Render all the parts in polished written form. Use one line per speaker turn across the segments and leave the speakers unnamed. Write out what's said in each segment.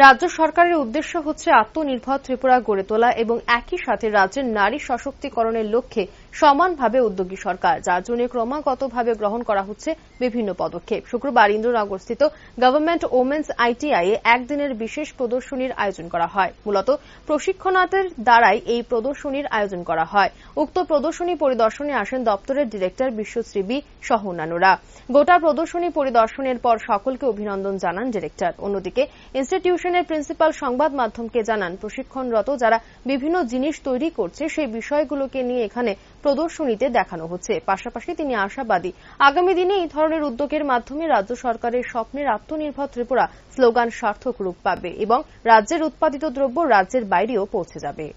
রাজ্য সরকারের উদ্দেশ্য হচ্ছে আত্মনির্ভর ত্রিপুরা গড়ে তোলা এবং একই সাথে রাজ্যের নারী সশক্তিকরণের লক্ষ্যে সমানভাবে উদ্যোগী সরকার, যার জন্য ক্রমাগতভাবে গ্রহণ করা হচ্ছে বিভিন্ন পদক্ষেপ। শুক্রবার ইন্দ্রনগরস্থিত গভর্নমেন্ট ওমেন্স আইটিআই এ একদিনের বিশেষ প্রদর্শনীর আয়োজন করা হয়। মূলত প্রশিক্ষণার্থীদের দ্বারাই এই প্রদর্শনীর আয়োজন করা হয়। উক্ত প্রদর্শনী পরিদর্শনে আসেন দপ্তরের ডিরেক্টর বিশ্বশ্রী বি সহ অন্যান্যরা। গোটা প্রদর্শনী পরিদর্শনের পর সকলকে অভিনন্দন জানান ডিরেক্টর। অন্যদিকে ইনস্টিটিউশনের প্রিন্সিপাল সংবাদ মাধ্যমকে জানান, প্রশিক্ষণরত যারা বিভিন্ন জিনিস তৈরি করছে সেই বিষয়গুলোকে নিয়ে এখানে প্রদর্শনীতে দেখানো হচ্ছে। পাশাপাশি তিনি আশাবাদী, আগামী দিনে এই ধরনের উদ্যোগের মাধ্যমে রাজ্য সরকারের স্বপ্নের আত্মনির্ভর ত্রিপুরা স্লোগান সার্থক রূপ পাবে এবং রাজ্যের উৎপাদিত দ্রব্য রাজ্যের বাইরেও পৌঁছে যাবে।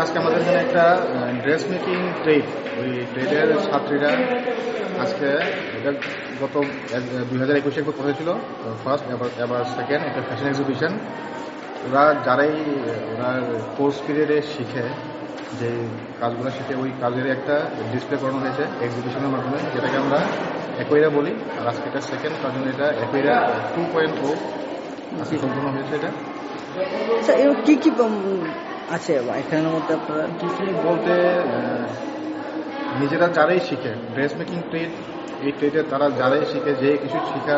আজকে আমাদের এখানে একটা ড্রেস মেকিং ট্রেড, ওই ট্রেডের ছাত্রীরা আজকে এটা গত 2021 একবার করেছিল ফার্স্ট, এবার সেকেন্ড, একটা ফ্যাশন এক্সিবিশন। ওরা যারাই ওরা কোর্স পিরিয়ডে শিখে, যে কাজগুলো শিখে ওই কাজের একটা ডিসপ্লে করানো হয়েছে এক্সিবিশনের মাধ্যমে, যেটাকে আমরা একইরা বলি। আর আজকে এটা সেকেন্ড, তার জন্য এটা একইরা 2.0 আজকে সম্পূর্ণ হয়েছে। এটা
কি কি আছে এখানের মধ্যে? আপনারা
কি কি বলতে, নিজেরা যারাই শিখে ড্রেস মেকিং ট্রেড, এই ট্রেডে তারা যারাই শিখে, যে কিছু শিখা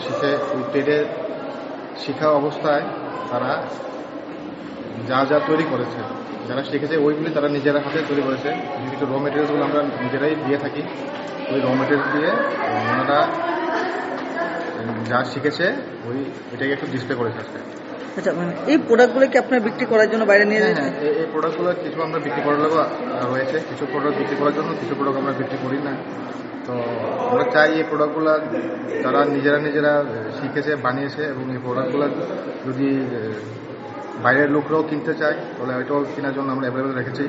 শিখে ওই ট্রেডে শিখা অবস্থায় তারা যা যা তৈরি করেছে, যারা শিখেছে ওইগুলি তারা নিজেরা হাতে তৈরি করেছে। কিছু র মেটেরিয়ালসগুলো আমরা নিজেরাই দিয়ে থাকি। ওই র মেটেরিয়ালস দিয়ে ওনারা যা শিখেছে ওই এটাকে একটু ডিসপ্লে করেছে আজকে।
আচ্ছা, মানে এই প্রোডাক্টগুলো কি আপনারা বিক্রি করার জন্য বাইরে নিয়ে যাচ্ছেন?
এই প্রোডাক্টগুলো কিছু আমরা বিক্রি করার লাগা রয়েছে, কিছু প্রোডাক্ট বিক্রি করার জন্য, কিছু প্রোডাক্ট আমরা বিক্রি করি না। তো আমরা চাই এই প্রোডাক্টগুলো যারা নিজেরা শিখেছে, বানিয়েছে, এবং এই প্রোডাক্টগুলো যদি বাইরের লোকরাও কিনতে চায় তাহলে ওইটাও কেনার জন্য আমরা অ্যাভেলেবেল রেখেছি।